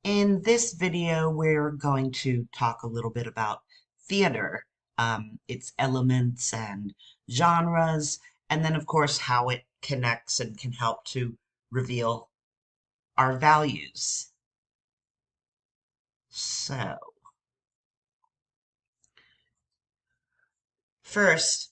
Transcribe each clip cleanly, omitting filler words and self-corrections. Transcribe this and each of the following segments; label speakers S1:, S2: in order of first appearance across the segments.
S1: In this video, we're going to talk a little bit about theater, its elements and genres, and then, of course, how it connects and can help to reveal our values. So, first,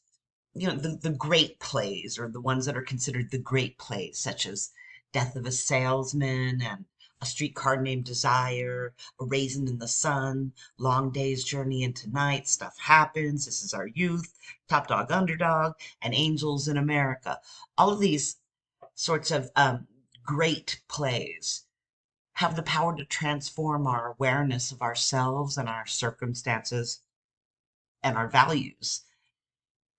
S1: the great plays, or the ones that are considered the great plays, such as Death of a Salesman and A Streetcar Named Desire, A Raisin in the Sun, Long Day's Journey into Night, Stuff Happens, This Is Our Youth, Top Dog Underdog, and Angels in America. All of these sorts of great plays have the power to transform our awareness of ourselves and our circumstances and our values.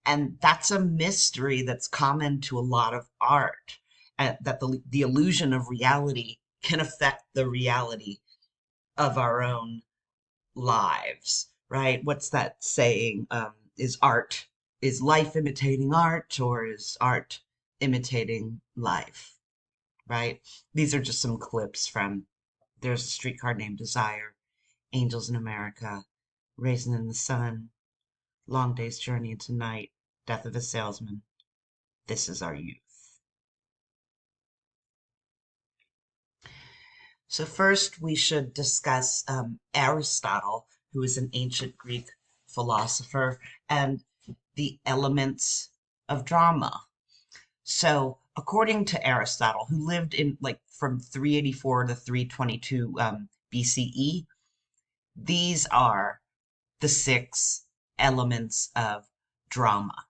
S1: And that's a mystery that's common to a lot of art, that the illusion of reality can affect the reality of our own lives, right? What's that saying? Is life imitating art, or is art imitating life, right? These are just some clips from There's a Streetcar Named Desire, Angels in America, Raisin in the Sun, Long Day's Journey into Night, Death of a Salesman, This Is Our Youth. So first we should discuss Aristotle, who is an ancient Greek philosopher, and the elements of drama. So according to Aristotle, who lived in from 384 to 322 BCE, these are the six elements of drama.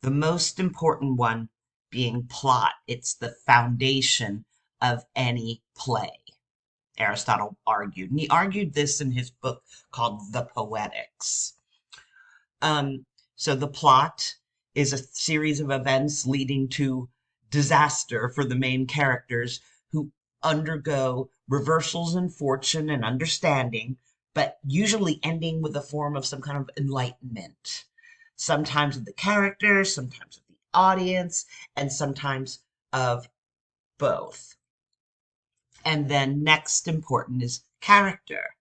S1: The most important one being plot. It's the foundation of any play, Aristotle argued. And he argued this in his book called The Poetics. So the plot is a series of events leading to disaster for the main characters who undergo reversals in fortune and understanding, but usually ending with a form of some kind of enlightenment. Sometimes of the characters, sometimes of the audience, and sometimes of both. And then next important is character.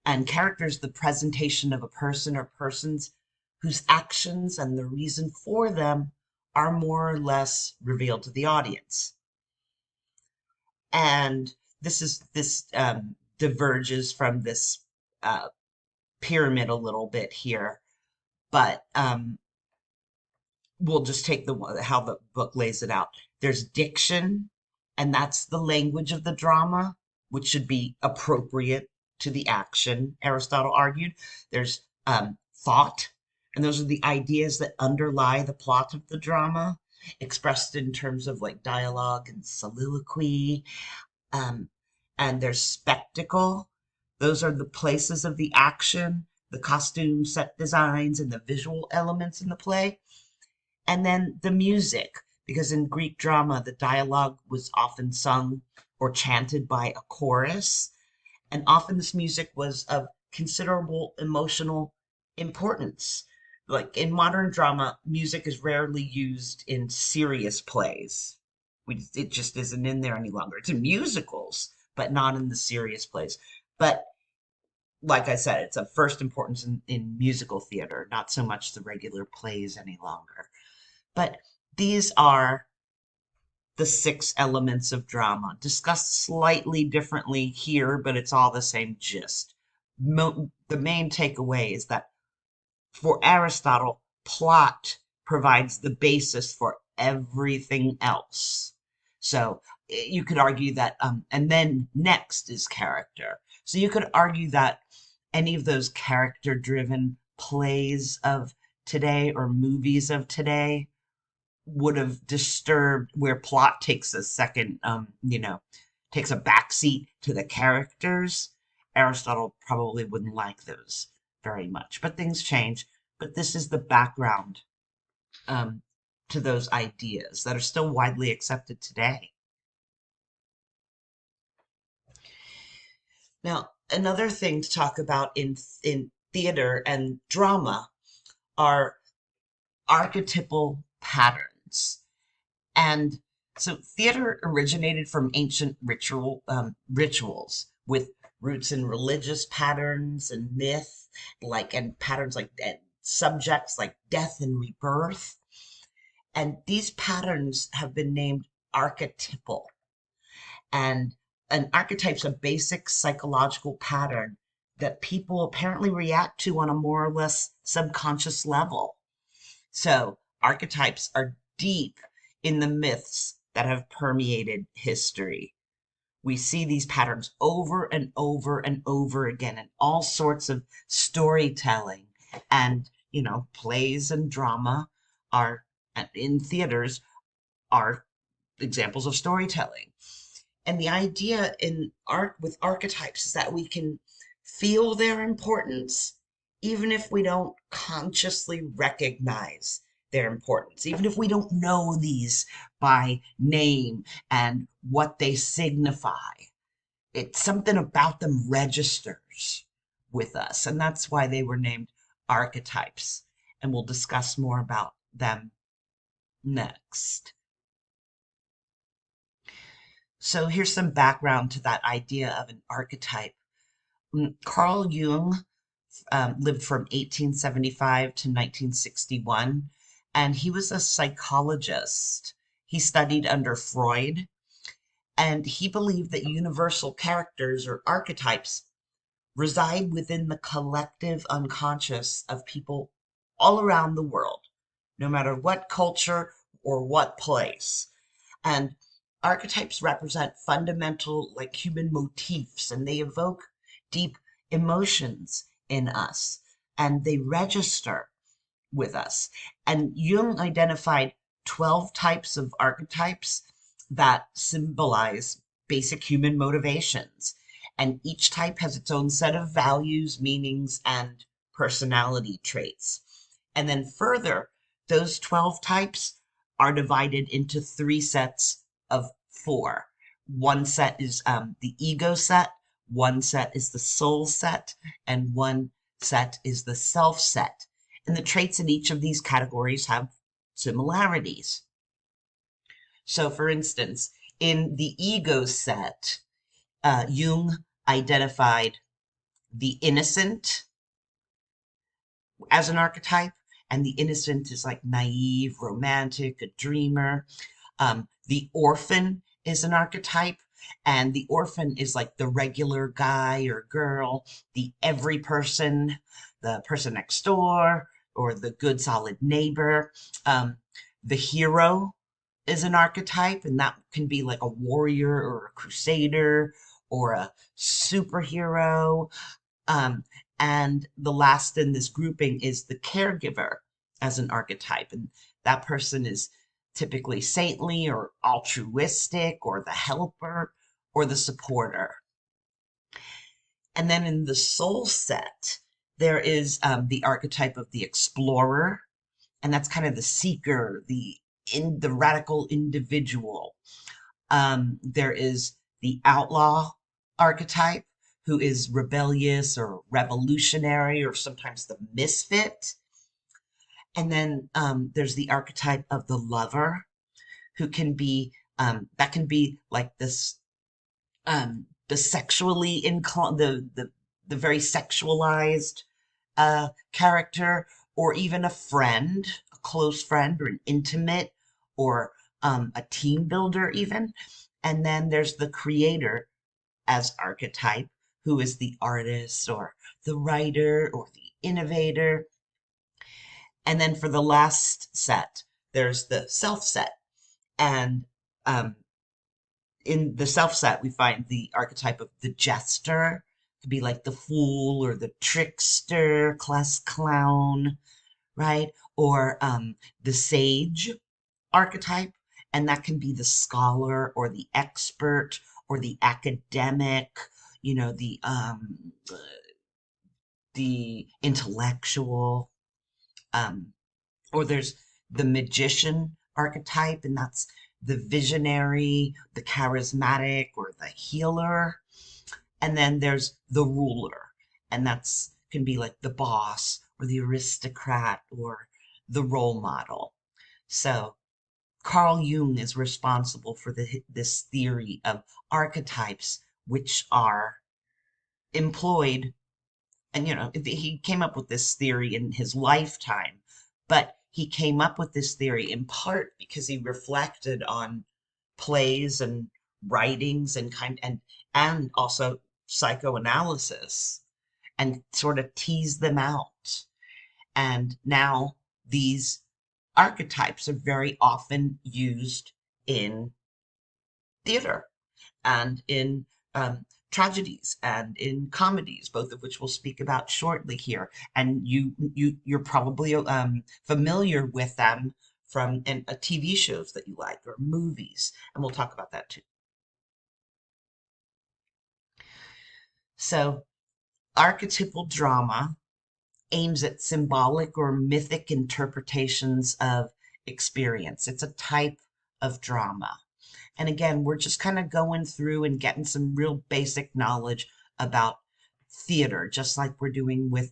S1: And character is the presentation of a person or persons whose actions and the reason for them are more or less revealed to the audience. And this diverges from this pyramid a little bit here, but we'll just take how the book lays it out. There's diction, and that's the language of the drama, which should be appropriate to the action, Aristotle argued. There's thought, and those are the ideas that underlie the plot of the drama, expressed in terms of like dialogue and soliloquy. Um, and there's spectacle. Those are the places of the action, the costume, set designs, and the visual elements in the play. And then the music, because in Greek drama, the dialogue was often sung or chanted by a chorus. And often this music was of considerable emotional importance. Like in modern drama, music is rarely used in serious plays. It just isn't in there any longer. It's in musicals, but not in the serious plays. But like I said, it's of first importance in musical theater, not so much the regular plays any longer. But these are the six elements of drama, discussed slightly differently here, but it's all the same gist. The main takeaway is that for Aristotle, plot provides the basis for everything else. So you could argue that, and then next is character. So you could argue that any of those character driven plays of today or movies of today would have disturbed, where plot takes a second, takes a backseat to the characters. Aristotle probably wouldn't like those very much, but things change. But this is the background to those ideas that are still widely accepted today. Now, another thing to talk about in theater and drama are archetypal patterns. And so theater originated from ancient rituals, with roots in religious patterns and myth, and patterns like and subjects like death and rebirth. And these patterns have been named archetypal. And an archetype's a basic psychological pattern that people apparently react to on a more or less subconscious level. So archetypes are deep in the myths that have permeated history. We see these patterns over and over and over again in all sorts of storytelling. And, plays and drama are, in theaters, are examples of storytelling. And the idea in art with archetypes is that we can feel their importance even if we don't consciously recognize their importance, even if we don't know these by name and what they signify. It's something about them registers with us, and that's why they were named archetypes. And we'll discuss more about them next. So here's some background to that idea of an archetype. Carl Jung lived from 1875 to 1961, and he was a psychologist. He studied under Freud, and he believed that universal characters or archetypes reside within the collective unconscious of people all around the world, no matter what culture or what place. And archetypes represent fundamental, human motifs, and they evoke deep emotions in us, and they register with us. And Jung identified 12 types of archetypes that symbolize basic human motivations. And each type has its own set of values, meanings, and personality traits. And then further, those 12 types are divided into 3 sets of 4. One set is the ego set, one set is the soul set, and one set is the self set. And the traits in each of these categories have similarities. So, for instance, in the ego set, Jung identified the innocent as an archetype, and the innocent is like naive, romantic, a dreamer. The orphan is an archetype, and the orphan is like the regular guy or girl, the every person, the person next door, or the good solid neighbor. The hero is an archetype, and that can be like a warrior or a crusader or a superhero. Um, and the last in this grouping is the caregiver as an archetype. And that person is typically saintly or altruistic or the helper or the supporter. And then in the soul set, there is the archetype of the explorer, and that's kind of the seeker, the radical individual. There is the outlaw archetype, who is rebellious or revolutionary or sometimes the misfit. And then there's the archetype of the lover, who can be that can be like this the sexually inclined, the very sexualized character, or even a friend, a close friend, or an intimate, or a team builder, even. And then there's the creator as archetype, who is the artist, or the writer, or the innovator. And then for the last set, there's the self set. And in the self set, we find the archetype of the jester, to be like the fool or the trickster, class clown, right? Or the sage archetype, and that can be the scholar or the expert or the academic, the intellectual. Or there's the magician archetype, and that's the visionary, the charismatic, or the healer. And then there's the ruler, and that's can be like the boss or the aristocrat or the role model. So Carl Jung is responsible for this theory of archetypes, which are employed, and he came up with this theory in his lifetime, but he came up with this theory in part because he reflected on plays and writings and also psychoanalysis, and sort of teased them out. And now these archetypes are very often used in theater and in tragedies and in comedies, both of which we'll speak about shortly here. And you're probably familiar with them from TV shows that you like or movies, and we'll talk about that too. So, archetypal drama aims at symbolic or mythic interpretations of experience. It's a type of drama. And again, we're just kind of going through and getting some real basic knowledge about theater, just like we're doing with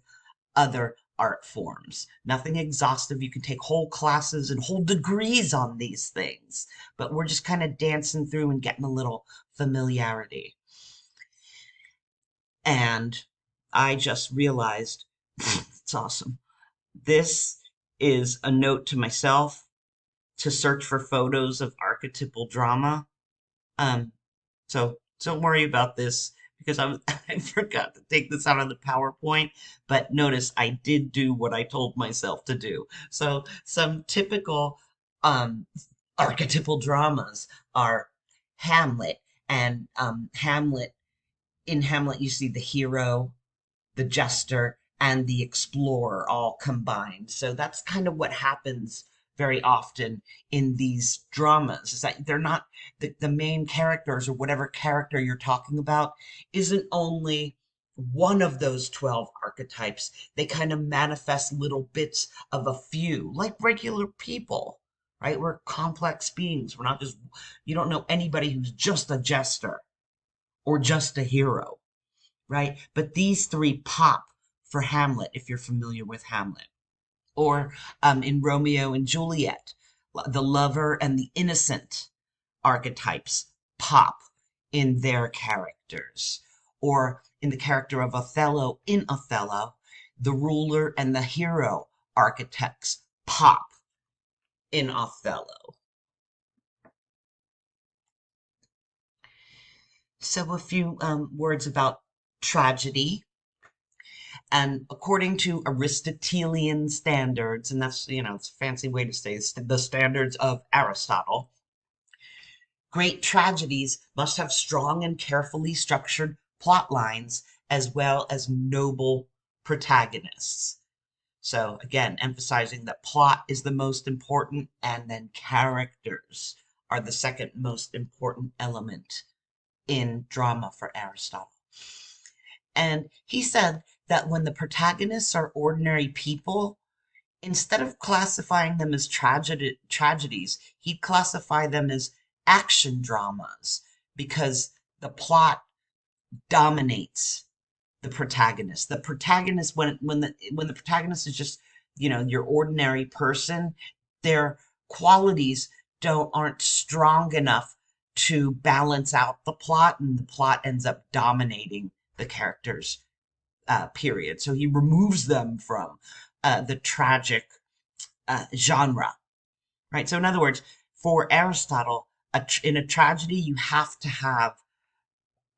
S1: other art forms. Nothing exhaustive. You can take whole classes and whole degrees on these things, but we're just kind of dancing through and getting a little familiarity. And I just realized it's awesome. This is a note to myself to search for photos of archetypal drama. So don't worry about this because I forgot to take this out of the PowerPoint, but notice I did do what I told myself to do. So some typical um, archetypal dramas are Hamlet, and in Hamlet you see the hero, the jester, and the explorer all combined. So that's kind of what happens very often in these dramas, is that they're not the main characters, or whatever character you're talking about isn't only one of those 12 archetypes. They kind of manifest little bits of a few, like regular people, right? We're complex beings. We're not just, you don't know anybody who's just a jester or just a hero, right? But these three pop for Hamlet, if you're familiar with Hamlet. Or in Romeo and Juliet, the lover and the innocent archetypes pop in their characters. Or in the character of Othello in Othello, the ruler and the hero archetypes pop in Othello. So a few words about tragedy. And according to Aristotelian standards, and that's, it's a fancy way to say the standards of Aristotle, great tragedies must have strong and carefully structured plot lines as well as noble protagonists. So again, emphasizing that plot is the most important, and then characters are the second most important element in drama for Aristotle. And he said that when the protagonists are ordinary people, instead of classifying them as tragedies, he'd classify them as action dramas, because the plot dominates the protagonist. The protagonist, when the protagonist is just, your ordinary person, their qualities aren't strong enough to balance out the plot, and the plot ends up dominating the characters, period. So he removes them from the tragic genre, right? So in other words, for Aristotle, in a tragedy, you have to have,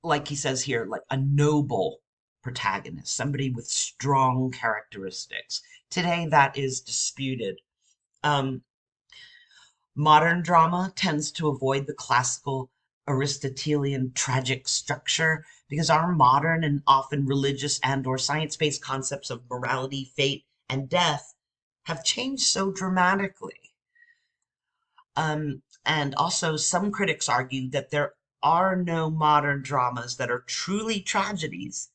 S1: like he says here, like a noble protagonist, somebody with strong characteristics. Today, that is disputed. Um, Modern drama tends to avoid the classical Aristotelian tragic structure because our modern and often religious and or science-based concepts of morality, fate, and death have changed so dramatically. And also, some critics argue that there are no modern dramas that are truly tragedies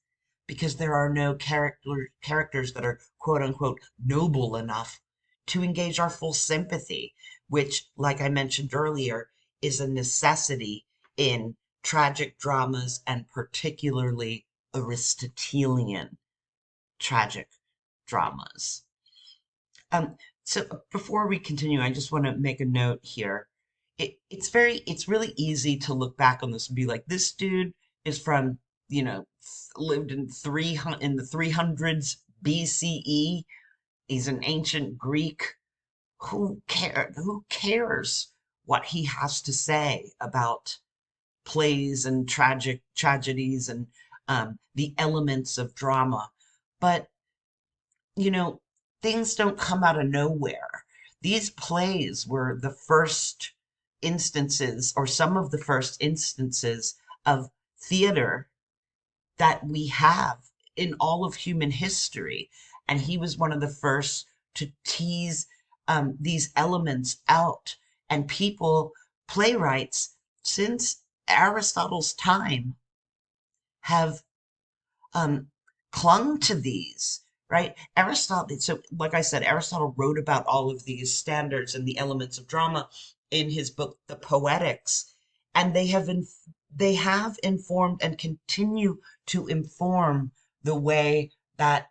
S1: because there are no characters that are quote unquote noble enough to engage our full sympathy, which, like I mentioned earlier, is a necessity in tragic dramas, and particularly Aristotelian tragic dramas. So before we continue, I just want to make a note here. It's really easy to look back on this and be like, this dude is from you know, lived in 300 in the 300s BCE. He's an ancient Greek. Who cares what he has to say about plays and tragedies and the elements of drama? But you know, things don't come out of nowhere. These plays were the first instances, or some of the first instances, of theater that we have in all of human history. And he was one of the first to tease these elements out. And people, playwrights, since Aristotle's time, have um, clung to these, right? Aristotle, so like I said, Aristotle wrote about all of these standards and the elements of drama in his book, The Poetics, and they have informed and continue to inform the way that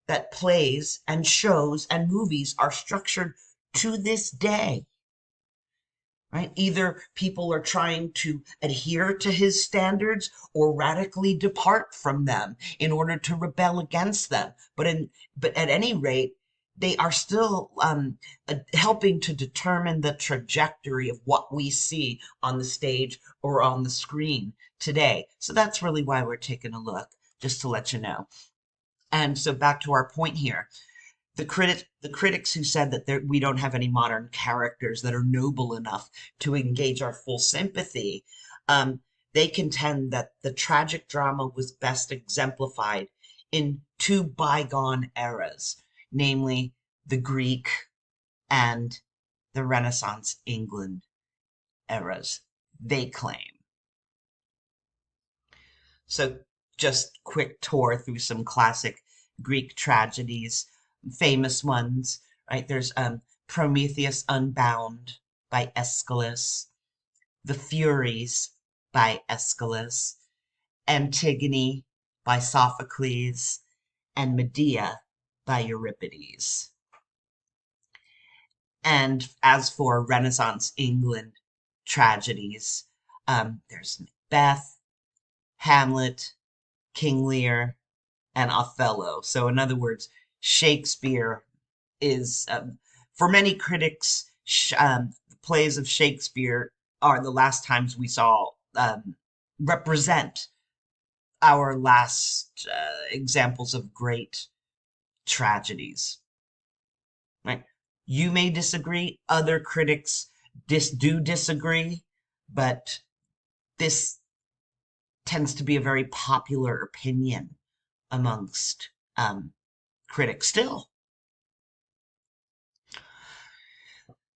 S1: that plays and shows and movies are structured to this day, right? Either people are trying to adhere to his standards or radically depart from them in order to rebel against them. But at any rate, they are still helping to determine the trajectory of what we see on the stage or on the screen today. So that's really why we're taking a look, just to let you know. And so back to our point here, the critics who said that we don't have any modern characters that are noble enough to engage our full sympathy, um, they contend that the tragic drama was best exemplified in two bygone eras, namely the Greek and the Renaissance England eras, they claim. So just quick tour through some classic Greek tragedies, famous ones, right? There's Prometheus Unbound by Aeschylus, The Furies by Aeschylus, Antigone by Sophocles, and Medea by Euripides. And as for Renaissance England tragedies, there's Macbeth, Hamlet, King Lear, and Othello. So, in other words, Shakespeare is, for many critics, plays of Shakespeare are the last times we saw represent our last examples of great tragedies. Right? You may disagree. Other critics do disagree, but this tends to be a very popular opinion amongst critics still.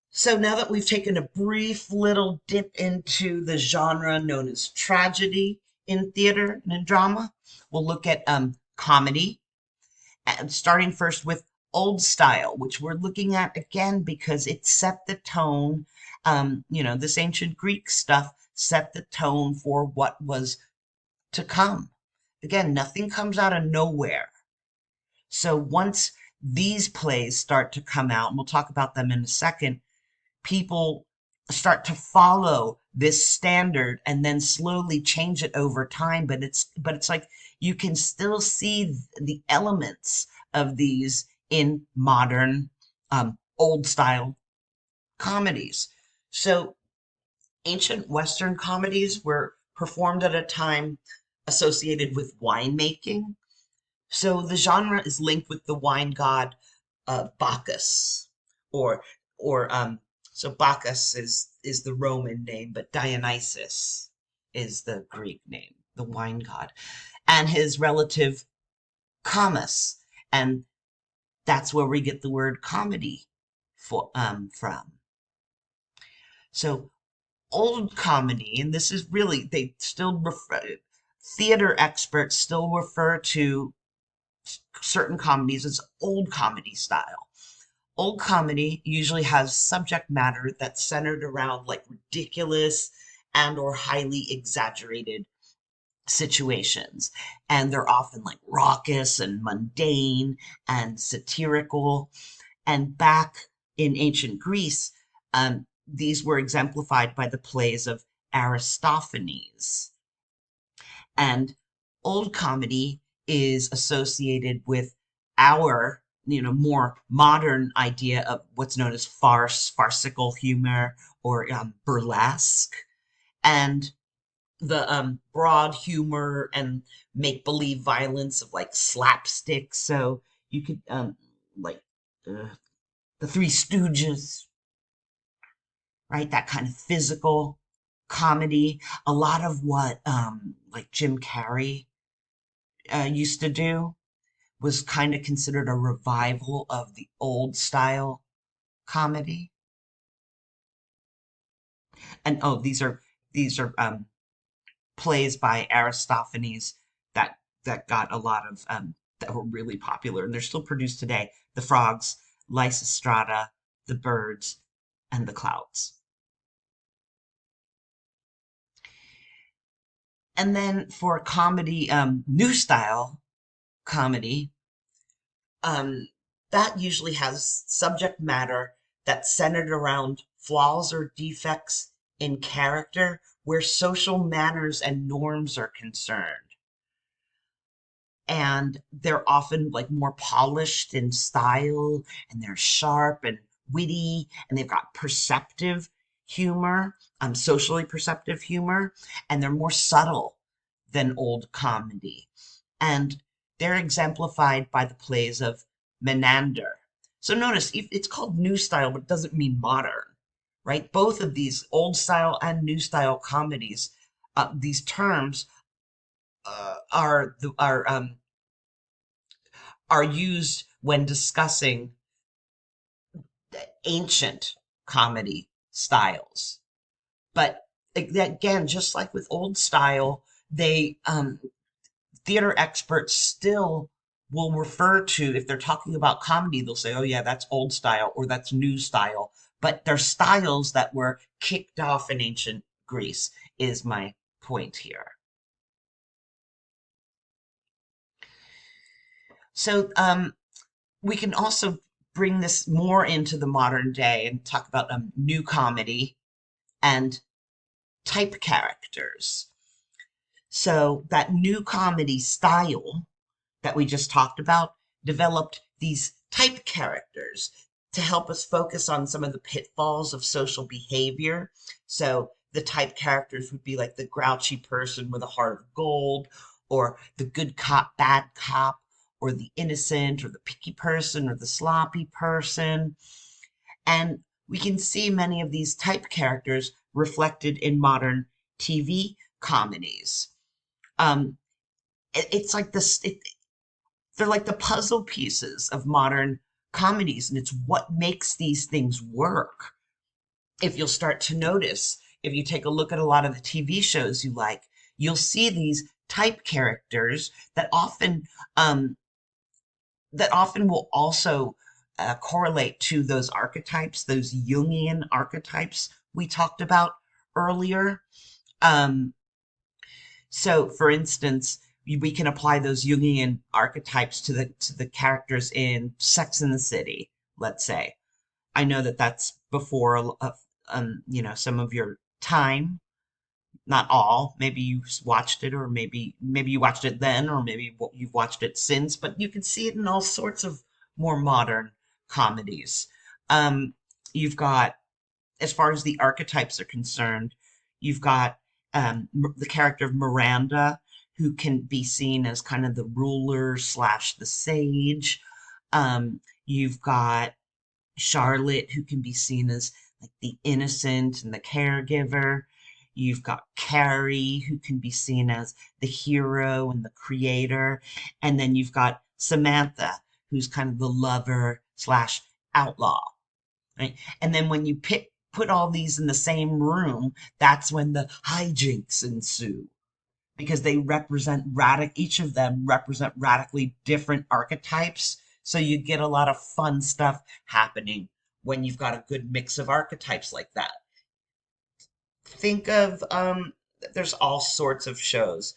S1: So now that we've taken a brief little dip into the genre known as tragedy in theater and in drama, we'll look at comedy, and starting first with old style, which we're looking at again because it set the tone. This ancient Greek stuff set the tone for what was to come. Again, nothing comes out of nowhere. So once these plays start to come out, and we'll talk about them in a second, people start to follow this standard and then slowly change it over time. But it's like you can still see the elements of these in modern old style comedies. So ancient Western comedies were performed at a time associated with winemaking. So the genre is linked with the wine god Bacchus, or or so Bacchus is the Roman name, but Dionysus is the Greek name, the wine god, and his relative Comus, and that's where we get the word comedy from. So old comedy, and this is really they still refer, theater experts still refer to certain comedies as old comedy style. Old comedy usually has subject matter that's centered around like ridiculous and or highly exaggerated situations, and they're often like raucous and mundane and satirical. And back in ancient Greece, these were exemplified by the plays of Aristophanes. And old comedy is associated with our, more modern idea of what's known as farcical humor, or burlesque. And the broad humor and make believe violence of like slapstick. So you could like uh, the Three Stooges, right? That kind of physical comedy. A lot of what like Jim Carrey used to do was kind of considered a revival of the old style comedy. And oh, these are plays by Aristophanes that got a lot of that were really popular, and they're still produced today. The Frogs, Lysistrata, The Birds, and The Clouds. And then for comedy, new style comedy, um, that usually has subject matter that's centered around flaws or defects in character where social manners and norms are concerned. And they're often like more polished in style, and they're sharp and witty, and they've got perceptive humor, socially perceptive humor, and they're more subtle than old comedy. And they're exemplified by the plays of Menander. So notice it's called new style, but it doesn't mean modern, right? Both of these old style and new style comedies, these terms are used when discussing ancient comedy styles. But again, just like with old style, they theater experts still will refer to, if they're talking about comedy, they'll say, oh yeah, that's old style or that's new style. But they're styles that were kicked off in ancient Greece, is my point here. So we can also bring this more into the modern day and talk about new comedy and type characters. So that new comedy style that we just talked about developed these type characters to help us focus on some of the pitfalls of social behavior. So the type characters would be like the grouchy person with a heart of gold, or the good cop, bad cop, or the innocent, or the picky person, or the sloppy person. And we can see many of these type characters reflected in modern TV comedies. Um, it's like this, they're like the puzzle pieces of modern comedies, and it's what makes these things work. If you'll start to notice, if you take a look at a lot of the TV shows you like, you'll see these type characters um, that often will also correlate to those archetypes, those Jungian archetypes we talked about earlier. Um, so, for instance, we can apply those Jungian archetypes to the characters in Sex in the City, let's say. I know that that's before some of your time, not all. Maybe you watched it, or maybe you watched it then, or maybe you've watched it since. But you can see it in all sorts of more modern comedies. Um, you've got, as far as the archetypes are concerned, you've got the character of Miranda, who can be seen as kind of the ruler slash the sage. You've got Charlotte, who can be seen as like the innocent and the caregiver. You've got Carrie, who can be seen as the hero and the creator. And then you've got Samantha, who's kind of the lover slash outlaw, right? And then when you put all these in the same room, that's when the hijinks ensue, because they represent each of them represent radically different archetypes. So you get a lot of fun stuff happening when you've got a good mix of archetypes like that. Think of there's all sorts of shows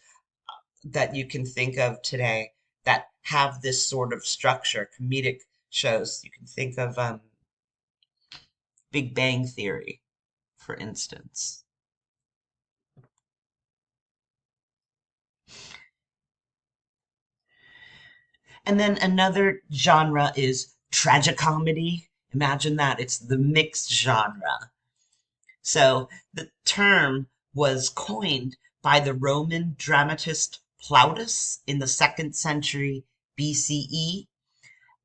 S1: that you can think of today that have this sort of structure, comedic shows. You can think of Big Bang Theory, for instance. And then another genre is tragicomedy. Imagine that. It's the mixed genre. So the term was coined by the Roman dramatist Plautus in the 2nd century BCE.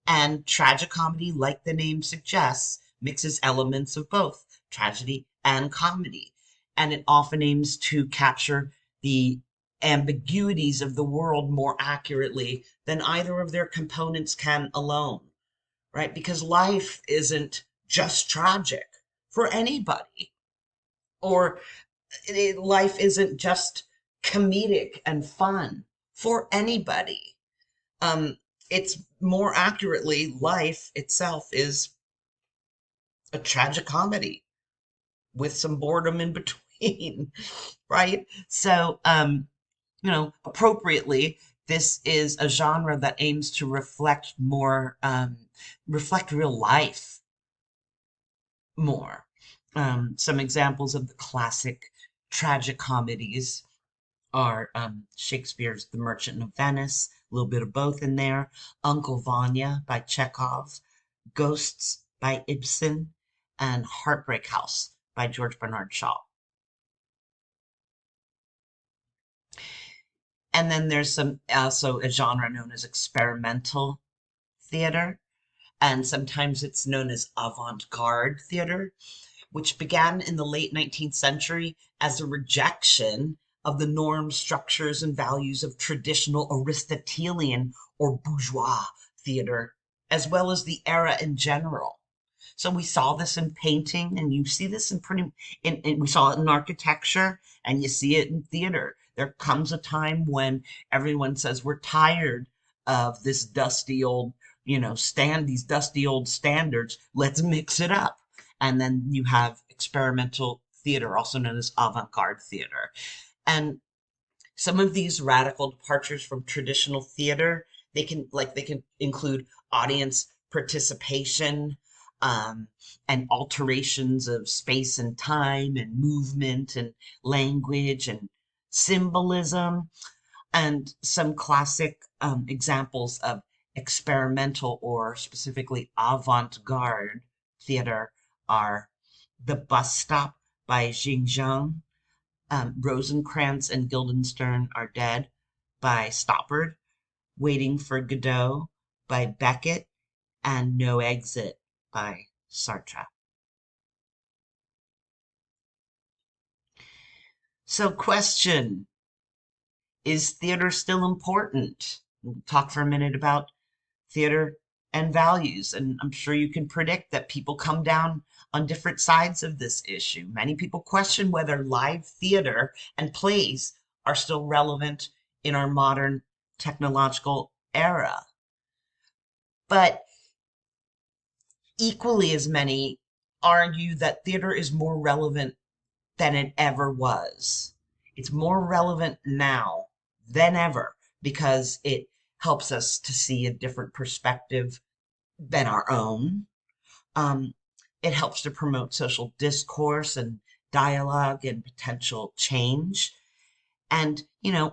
S1: And tragicomedy, like the name suggests, mixes elements of both tragedy and comedy. And it often aims to capture the ambiguities of the world more accurately than either of their components can alone, right? Because life isn't just tragic for anybody, or life isn't just comedic and fun for anybody. Um, it's more accurately, life itself is a tragic comedy with some boredom in between, right? So, appropriately, this is a genre that aims to reflect real life more. Some examples of the classic tragic comedies are Shakespeare's The Merchant of Venice, a little bit of both in there, Uncle Vanya by Chekhov, Ghosts by Ibsen, and Heartbreak House by George Bernard Shaw. And then there's some also a genre known as experimental theater, and sometimes it's known as avant-garde theater, which began in the late 19th century as a rejection of the norms, structures, and values of traditional Aristotelian or bourgeois theater, as well as the era in general. So we saw this in painting, and you see this we saw it in architecture, and you see it in theater. There comes a time when everyone says we're tired of this dusty old, these dusty old standards. Let's mix it up. And then you have experimental theater, also known as avant-garde theater. And some of these radical departures from traditional theater, they can include audience participation, um, and alterations of space and time and movement and language and symbolism. And some classic examples of experimental or specifically avant-garde theater are The Bus Stop by Jung, Rosencrantz and Guildenstern Are Dead by Stoppard, Waiting for Godot by Beckett, and No Exit by Sartre. So, question: is theater still important? We'll talk for a minute about theater and values. And I'm sure you can predict that people come down on different sides of this issue. Many people question whether live theater and plays are still relevant in our modern technological era. But equally as many argue that theater is more relevant than it ever was. It's more relevant now than ever because it helps us to see a different perspective than our own. Um, it helps to promote social discourse and dialogue and potential change. And,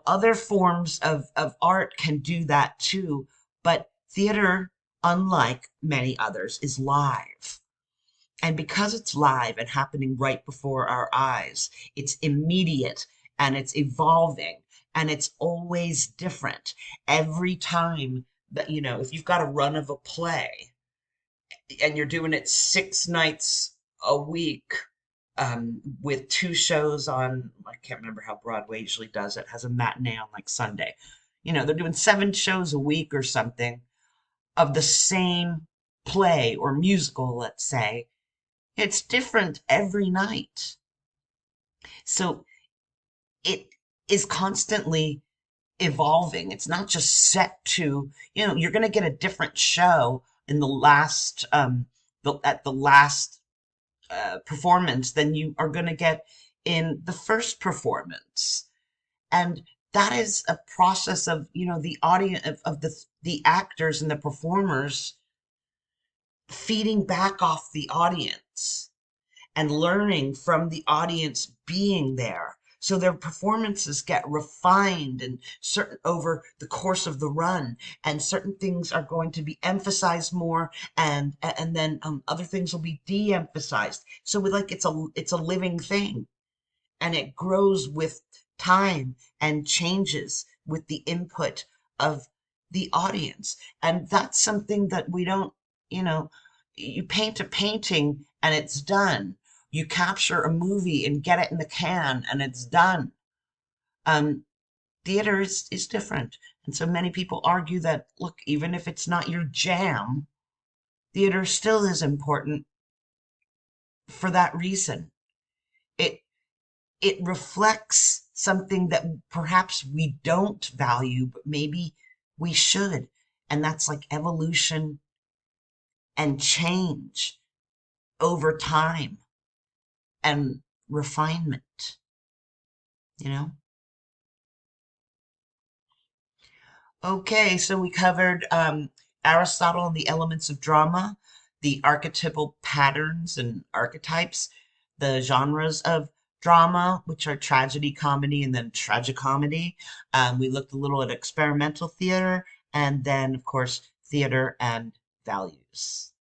S1: other forms of art can do that too. But theater, unlike many others, is live. And because it's live and happening right before our eyes, it's immediate and it's evolving and it's always different. Every time that, if you've got a run of a play and you're doing it 6 nights a week, with 2 shows on, I can't remember how Broadway usually does it, has a matinee on like Sunday. They're doing 7 shows a week or something of the same play or musical, let's say. It's different every night. So it is constantly evolving. It's not just set to, you're going to get a different show in at the last performance than you are going to get in the first performance. And that is a process of, the audience, of the actors and the performers feeding back off the audience and learning from the audience being there. So their performances get refined and certain over the course of the run, and certain things are going to be emphasized more, and then other things will be de-emphasized. So we like it's a living thing, and it grows with time and changes with the input of the audience. And that's something that we don't, you know, you paint a painting and it's done. You capture a movie and get it in the can and it's done. Um, Theater is different. And so many people argue that, look, even if it's not your jam, theater still is important for that reason. It it reflects something that perhaps we don't value, but maybe we should. And that's like evolution and change over time and refinement, you know? Okay, so we covered Aristotle and the elements of drama, the archetypal patterns and archetypes, the genres of drama, which are tragedy, comedy, and then tragicomedy. We looked a little at experimental theater, and then, of course, theater and values.